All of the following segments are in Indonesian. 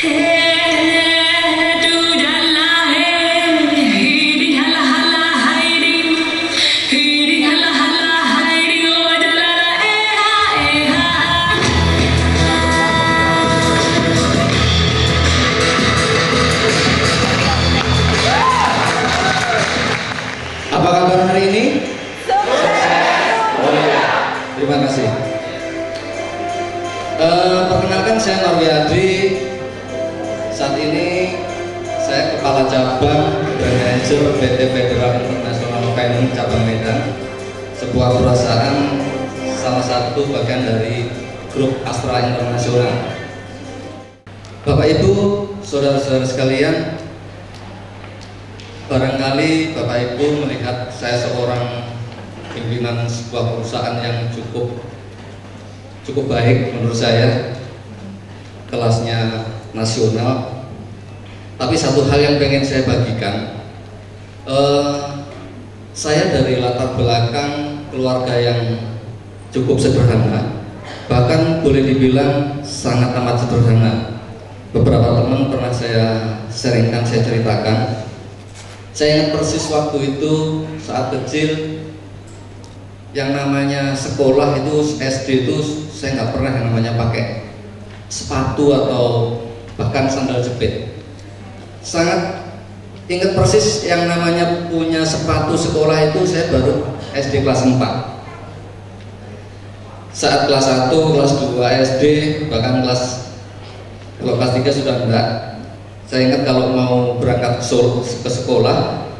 Apa kabar hari ini? Oh ya, terima kasih. Perkenalkan, saya Narwiadi. Saat ini saya Kepala Cabang Manajer PT Federal International Finance Cabang Medan, sebuah perusahaan salah satu bagian dari grup Astra Internasional. Bapak Ibu, saudara-saudara sekalian, barangkali Bapak Ibu melihat saya seorang pimpinan sebuah perusahaan yang cukup baik menurut saya, kelasnya nasional. Tapi satu hal yang pengen saya bagikan, saya dari latar belakang keluarga yang cukup sederhana, bahkan boleh dibilang sangat amat sederhana. Beberapa teman pernah saya sharingkan, saya ceritakan. Saya ingat persis waktu itu saat kecil, yang namanya sekolah itu SD itu saya nggak pernah yang namanya pakai sepatu atau bahkan sandal jepit. Sangat ingat persis yang namanya punya sepatu sekolah itu saya baru SD kelas 4. Saat kelas 1, kelas 2 SD, bahkan kalau kelas 3 sudah enggak. Saya ingat kalau mau berangkat ke sekolah,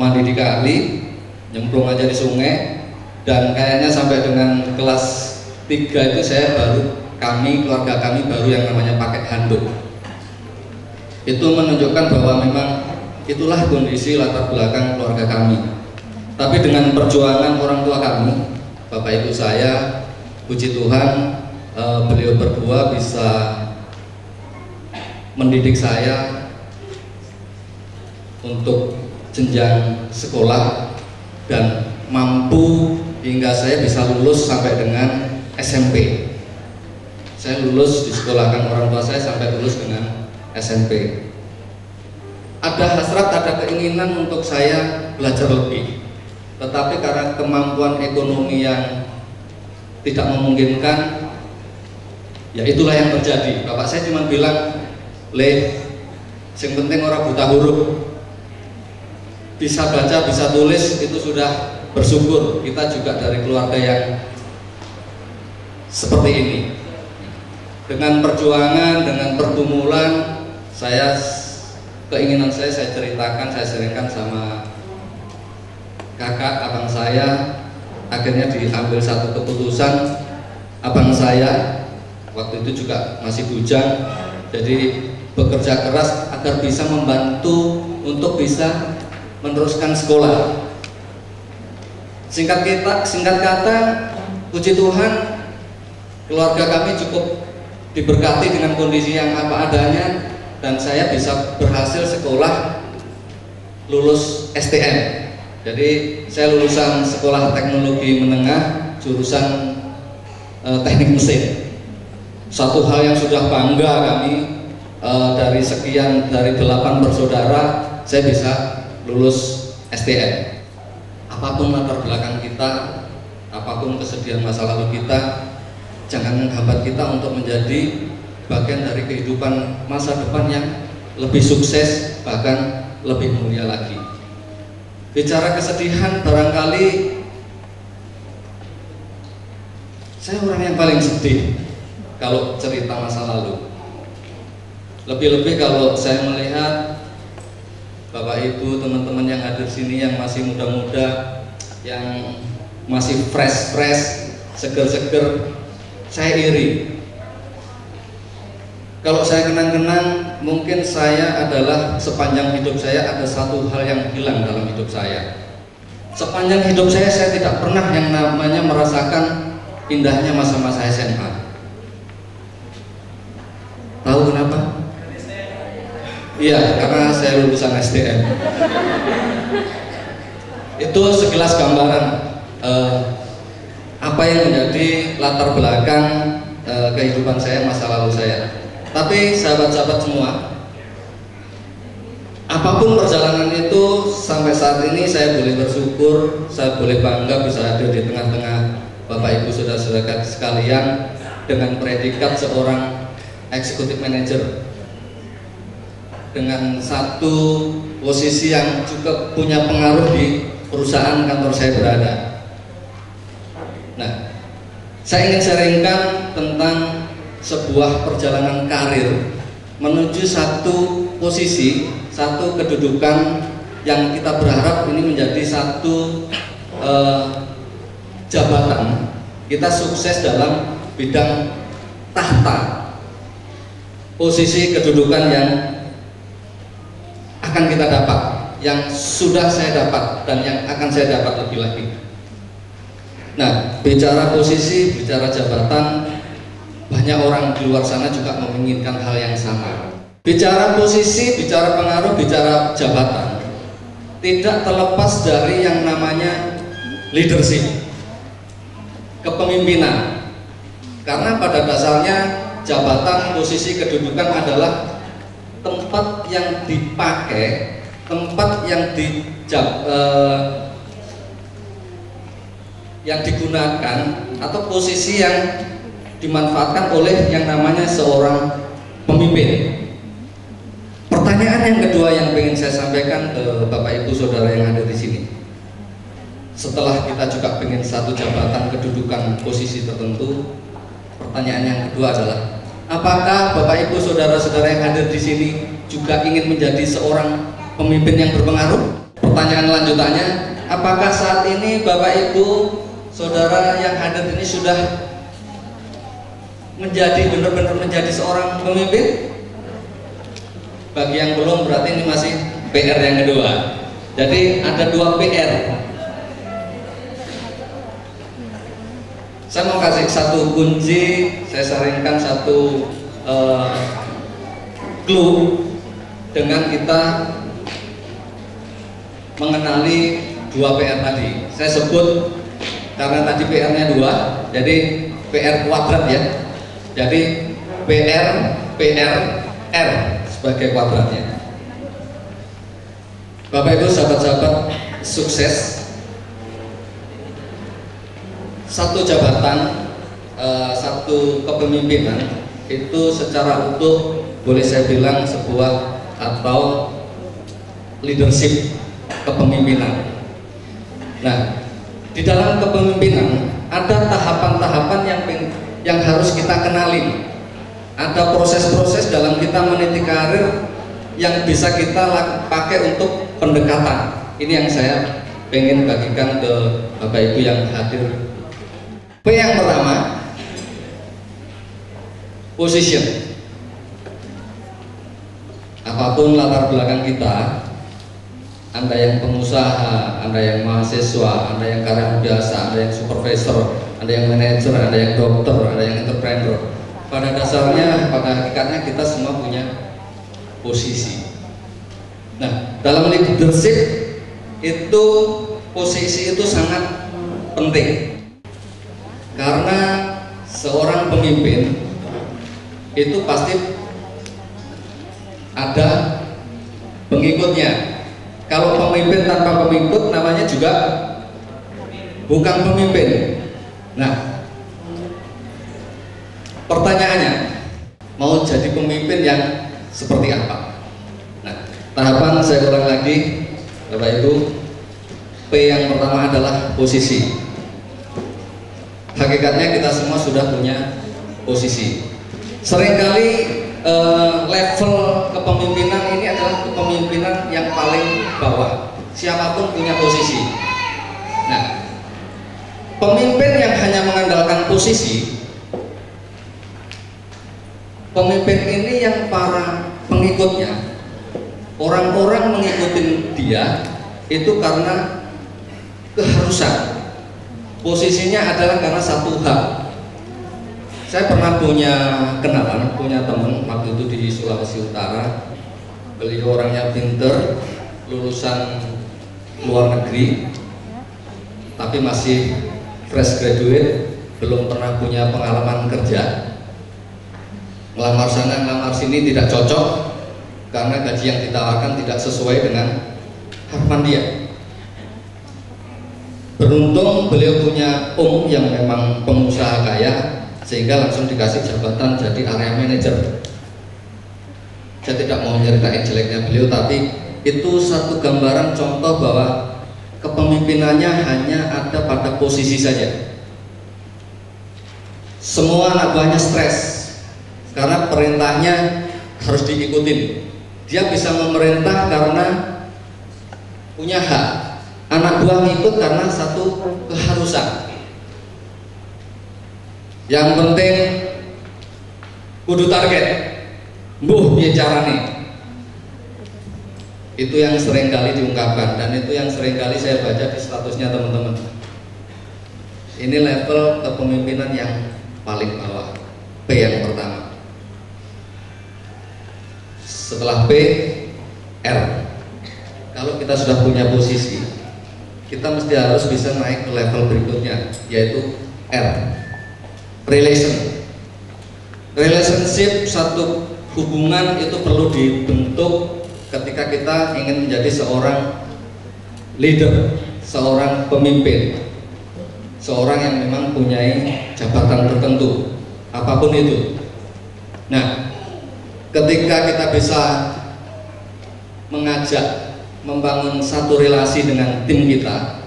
mandi di kali, nyemplung aja di sungai, dan kayaknya sampai dengan kelas 3 itu keluarga kami baru yang namanya pakai handuk. Itu menunjukkan bahwa memang itulah kondisi latar belakang keluarga kami. Tapi dengan perjuangan orang tua kami, Bapak Ibu saya, puji Tuhan, beliau berdua bisa mendidik saya untuk jenjang sekolah dan mampu hingga saya bisa lulus sampai dengan SMP. Saya lulus disekolahkan orang tua saya sampai lulus dengan SMP. Ada hasrat, ada keinginan untuk saya belajar lebih, tetapi karena kemampuan ekonomi yang tidak memungkinkan, ya itulah yang terjadi. Bapak saya cuma bilang, yang penting orang buta huruf, bisa baca, bisa tulis, itu sudah bersyukur. Kita juga dari keluarga yang seperti ini. Dengan perjuangan, dengan pergumulan, keinginan saya ceritakan, saya sharingkan sama kakak, abang saya. Akhirnya diambil satu keputusan. Abang saya waktu itu juga masih bujang, jadi bekerja keras agar bisa membantu untuk bisa meneruskan sekolah. Singkat kata, puji Tuhan, keluarga kami cukup diberkati dengan kondisi yang apa adanya, dan saya bisa berhasil sekolah, lulus STM. Jadi saya lulusan sekolah teknologi menengah, jurusan teknik mesin. Satu hal yang sudah bangga kami, dari 8 bersaudara, saya bisa lulus STM. Apapun latar belakang kita, apapun kesedihan masa lalu kita, jangan menghambat kita untuk menjadi bagian dari kehidupan masa depan yang lebih sukses, bahkan lebih mulia lagi. Bicara kesedihan, barangkali saya orang yang paling sedih kalau cerita masa lalu. Lebih-lebih kalau saya melihat Bapak Ibu, teman-teman yang hadir sini yang masih muda-muda, yang masih fresh, seger-seger, saya iri. Kalau saya kenang-kenang, mungkin saya adalah sepanjang hidup saya ada satu hal yang hilang dalam hidup saya. Sepanjang hidup saya tidak pernah yang namanya merasakan indahnya masa-masa SMA. Tahu kenapa? Iya, karena saya lulusan STM. Itu sekilas gambaran apa yang menjadi latar belakang kehidupan saya, masa lalu saya. Tapi Tetapi sahabat-sahabat semua, apapun perjalanan itu, sampai saat ini saya boleh bersyukur, saya boleh bangga bisa hadir di tengah-tengah Bapak Ibu saudara-saudara sekalian dengan predikat seorang eksekutif manager, dengan satu posisi yang juga punya pengaruh di perusahaan kantor saya berada. Nah, saya ingin sharingkan tentang sebuah perjalanan karir menuju satu posisi, satu kedudukan yang kita berharap ini menjadi satu jabatan. Kita sukses dalam bidang tahta, posisi kedudukan yang akan kita dapat, yang sudah saya dapat dan yang akan saya dapat lebih lagi. Nah, bicara posisi, bicara jabatan, banyak orang di luar sana juga menginginkan hal yang sama. Bicara posisi, bicara pengaruh, bicara jabatan, tidak terlepas dari yang namanya leadership, kepemimpinan. Karena pada dasarnya jabatan, posisi, kedudukan adalah tempat yang dipakai, tempat yang digunakan, atau posisi yang dimanfaatkan oleh yang namanya seorang pemimpin. Pertanyaan yang kedua yang ingin saya sampaikan ke Bapak Ibu Saudara yang ada di sini, setelah kita juga ingin satu jabatan, kedudukan, posisi tertentu, pertanyaan yang kedua adalah, apakah Bapak Ibu Saudara-saudara yang hadir di sini juga ingin menjadi seorang pemimpin yang berpengaruh? Pertanyaan lanjutannya, apakah saat ini Bapak Ibu Saudara yang hadir ini sudah benar-benar menjadi seorang pemimpin? Bagi yang belum, berarti ini masih PR yang kedua. Jadi ada dua PR. Saya mau kasih satu kunci, saya saringkan satu clue dengan kita mengenali dua PR tadi. Saya sebut karena tadi PR-nya dua, jadi PR kuadrat ya. Jadi PR, R sebagai kuadratnya. Bapak Ibu sahabat-sahabat sukses, satu jabatan, satu kepemimpinan itu secara utuh boleh saya bilang sebuah atau leadership, kepemimpinan. Nah, di dalam kepemimpinan ada tahapan-tahapan yang harus kita kenali. Ada proses-proses dalam kita meniti karir yang bisa kita pakai untuk pendekatan. Ini yang saya pengen bagikan ke Bapak Ibu yang hadir. P yang pertama, position. Apapun latar belakang kita, Anda yang pengusaha, Anda yang mahasiswa, Anda yang karyawan biasa, Anda yang supervisor, Anda yang manajer, Anda yang dokter, Anda yang entrepreneur, pada dasarnya, pada hakikatnya kita semua punya posisi. Nah, dalam leadership itu posisi itu sangat penting, karena seorang pemimpin itu pasti ada pengikutnya. Kalau pemimpin tanpa pengikut namanya juga bukan pemimpin. Nah, pertanyaannya, mau jadi pemimpin yang seperti apa? Nah, tahapan saya ulang lagi, Bapak Ibu. P yang pertama adalah posisi. Hakikatnya kita semua sudah punya posisi. Seringkali level kepemimpinan ini adalah kepemimpinan yang paling bawah. Siapapun punya posisi. Nah, pemimpin yang hanya mengandalkan posisi, pemimpin ini yang para pengikutnya, orang-orang mengikuti dia itu karena keharusan. Posisinya adalah karena satu hak. Saya pernah punya kenalan, punya teman waktu itu di Sulawesi Utara. Beliau orangnya pinter, lulusan luar negeri, tapi masih fresh graduate, belum pernah punya pengalaman kerja. ngelamar sana ngelamar sini tidak cocok karena gaji yang ditawarkan tidak sesuai dengan harapan dia. Beruntung beliau punya yang memang pengusaha kaya, sehingga langsung dikasih jabatan jadi area manager. Saya tidak mau nyeritain jeleknya beliau, tapi itu satu gambaran contoh bahwa kepemimpinannya hanya ada pada posisi saja. Semua anak buahnya stres karena perintahnya harus diikutin. Dia bisa memerintah karena punya hak, anak buah ngikut karena satu keharusan. Yang penting kudu target, mbuh piye carane. Itu yang sering kali diungkapkan, dan itu yang sering kali saya baca di statusnya teman-teman. Ini level kepemimpinan yang paling bawah, P yang pertama. Setelah P, R. Kalau kita sudah punya posisi, kita mesti harus bisa naik ke level berikutnya, yaitu R. Relationship, satu hubungan itu perlu dibentuk ketika kita ingin menjadi seorang leader, seorang pemimpin, seorang yang memang punya jabatan tertentu, apapun itu. Nah, ketika kita bisa mengajak, membangun satu relasi dengan tim kita,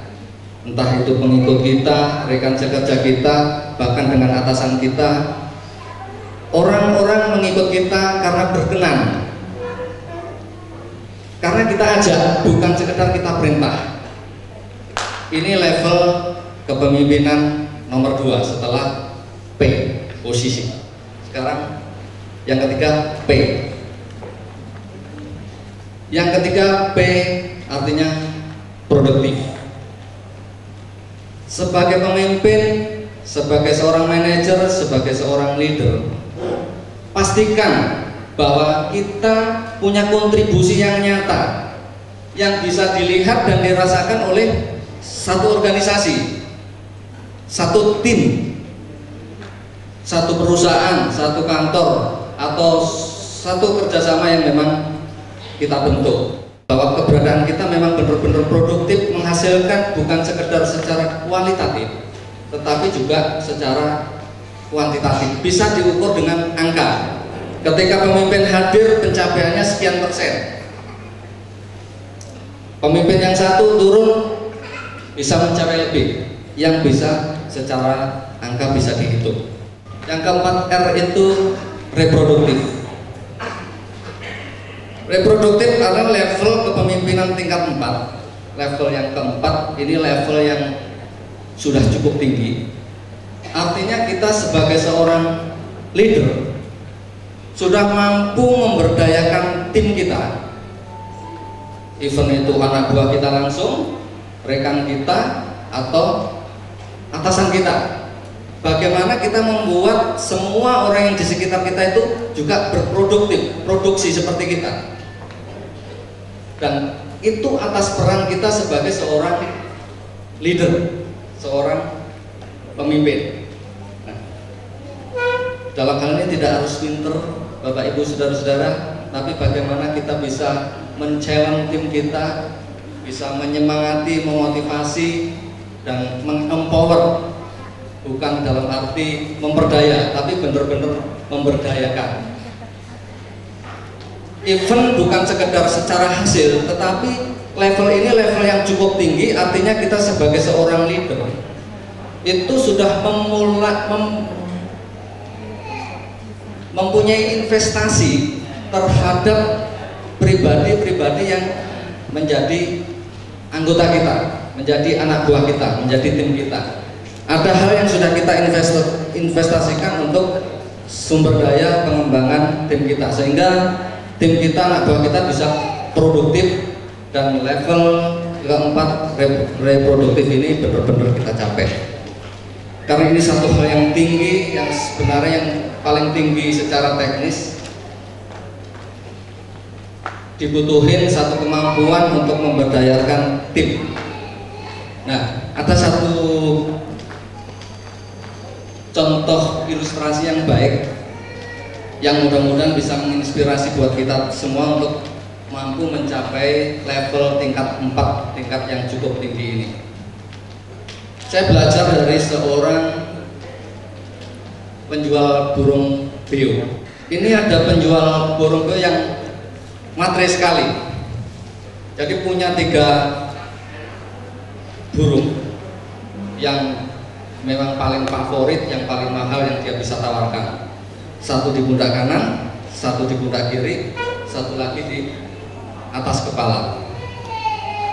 entah itu pengikut kita, rekan sekerja kita, bahkan dengan atasan kita, orang-orang mengikut kita karena berkenan, karena kita ajak, bukan sekedar kita perintah. Ini level kepemimpinan nomor 2 setelah P, posisi. Sekarang yang ketiga P. Yang ketiga P artinya produktif. Sebagai pemimpin, sebagai seorang manajer, sebagai seorang leader, pastikan bahwa kita punya kontribusi yang nyata, yang bisa dilihat dan dirasakan oleh satu organisasi, satu tim, satu perusahaan, satu kantor, atau satu kerjasama yang memang kita bentuk. Bahwa keberadaan kita memang benar-benar produktif, menghasilkan bukan sekedar secara kualitatif, tetapi juga secara kuantitatif, bisa diukur dengan angka. Ketika pemimpin hadir, pencapaiannya sekian persen. Pemimpin yang satu turun, bisa mencapai lebih, yang bisa secara angka bisa dihitung. Yang keempat R itu reproduktif. Reproduktif adalah level kepemimpinan tingkat 4. Level yang keempat ini level yang sudah cukup tinggi. Artinya kita sebagai seorang leader sudah mampu memberdayakan tim kita, even itu anak buah kita langsung, rekan kita, atau atasan kita. Bagaimana kita membuat semua orang yang di sekitar kita itu juga berproduktif, produksi seperti kita. Dan itu atas peran kita sebagai seorang leader, seorang pemimpin. Nah, dalam hal ini tidak harus pinter, Bapak Ibu saudara-saudara, tapi bagaimana kita bisa men-challenge tim kita, bisa menyemangati, memotivasi, dan meng-empower, bukan dalam arti memperdaya, tapi benar-benar memberdayakan. Even bukan sekedar secara hasil, tetapi level ini level yang cukup tinggi, artinya kita sebagai seorang leader itu sudah mempunyai investasi terhadap pribadi-pribadi yang menjadi anggota kita, menjadi anak buah kita, menjadi tim kita. Ada hal yang sudah kita investasikan untuk sumber daya pengembangan tim kita, sehingga tim kita, anak buah kita bisa produktif, dan level keempat reproduktif ini benar-benar kita capai. Karena ini satu hal yang tinggi, yang sebenarnya yang paling tinggi secara teknis, dibutuhin satu kemampuan untuk memberdayakan tim. Nah, ada satu contoh ilustrasi yang baik yang mudah-mudahan bisa menginspirasi buat kita semua untuk mampu mencapai level tingkat 4, tingkat yang cukup tinggi ini. Saya belajar dari seorang penjual burung beo. Ini ada penjual burung beo yang matre sekali. Jadi punya 3 burung yang memang paling favorit, yang paling mahal yang dia bisa tawarkan. Satu di pundak kanan, satu di pundak kiri, satu lagi di atas kepala.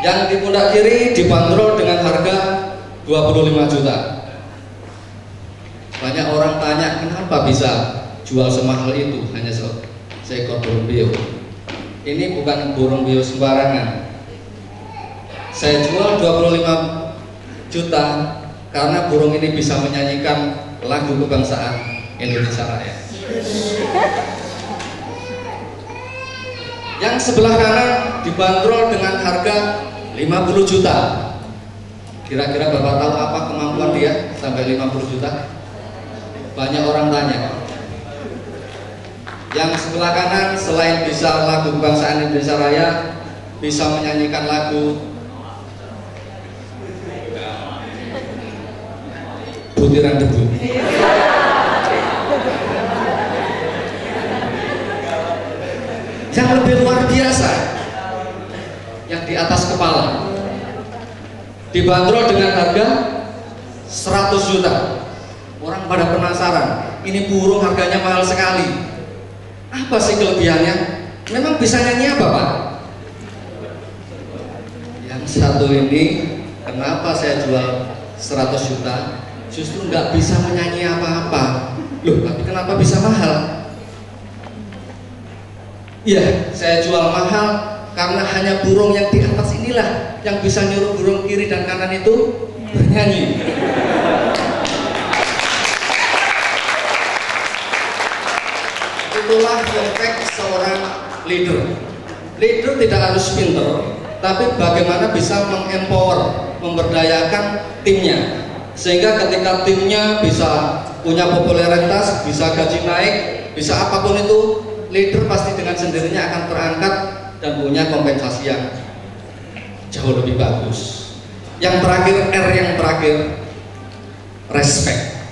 Yang di pundak kiri dibanderol dengan harga 25 juta. Banyak orang tanya, kenapa bisa jual semahal itu hanya seekor burung beo? Ini bukan burung beo sembarangan. Saya jual 25 juta karena burung ini bisa menyanyikan lagu kebangsaan Indonesia Raya. Yang sebelah kanan dibanderol dengan harga 50 juta. Kira-kira Bapak tahu apa kemampuan dia sampai 50 juta? Banyak orang tanya. Yang sebelah kanan selain bisa lagu kebangsaan Indonesia Raya, bisa menyanyikan lagu Butiran Debu. Yang lebih luar biasa, yang di atas kepala dibanderol dengan harga 100 juta. Orang pada penasaran, ini burung harganya mahal sekali. Apa sih kelebihannya? Memang bisa nyanyi apa, Pak? Yang satu ini, kenapa saya jual 100 juta? Justru nggak bisa menyanyi apa-apa. Loh, tapi kenapa bisa mahal? Iya, saya jual mahal karena hanya burung yang di atas inilah yang bisa nyuruh burung kiri dan kanan itu bernyanyi. Itulah efek seorang leader. Leader tidak harus pinter, tapi bagaimana bisa mengempower, memberdayakan timnya, sehingga ketika timnya bisa punya popularitas, bisa gaji naik, bisa apapun itu, leader pasti dengan sendirinya akan terangkat dan punya kompensasi yang jauh lebih bagus. Yang terakhir, R yang terakhir, respect.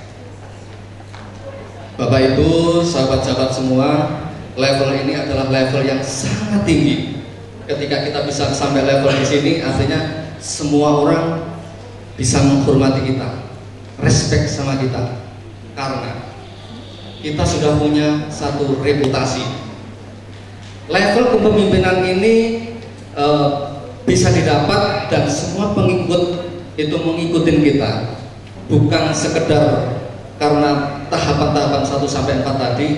Bapak Ibu, sahabat-sahabat semua, level ini adalah level yang sangat tinggi. Ketika kita bisa sampai level di sini, artinya semua orang bisa menghormati kita, respect sama kita, karena kita sudah punya satu reputasi. Level kepemimpinan ini bisa didapat dan semua pengikut itu mengikutin kita, bukan sekedar karena tahapan-tahapan 1 sampai 4 tadi,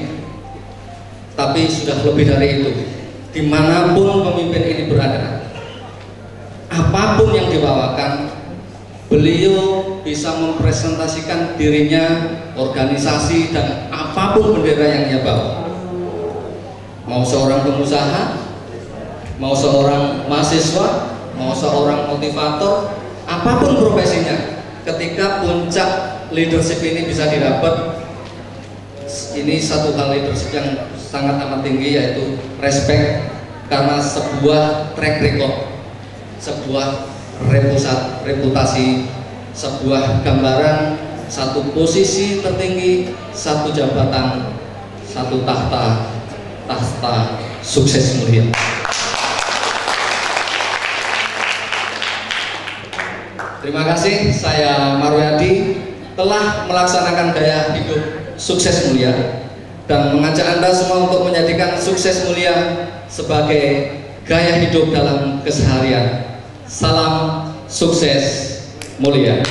tapi sudah lebih dari itu. Dimanapun pemimpin ini berada, apapun yang dibawakan, beliau bisa mempresentasikan dirinya, organisasi, dan apapun bendera yang dia bawa. Mau seorang pengusaha, mau seorang mahasiswa, mau seorang motivator, apapun profesinya, ketika puncak leadership ini bisa didapat, ini satu hal leadership yang sangat amat tinggi, yaitu respect, karena sebuah track record, sebuah reputasi, sebuah gambaran, satu posisi tertinggi, satu jabatan, satu tahta sukses mulia. Terima kasih, saya Marwiyadi telah melaksanakan gaya hidup sukses mulia dan mengajak Anda semua untuk menjadikan sukses mulia sebagai gaya hidup dalam keseharian. Salam sukses mulia.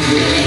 Yeah.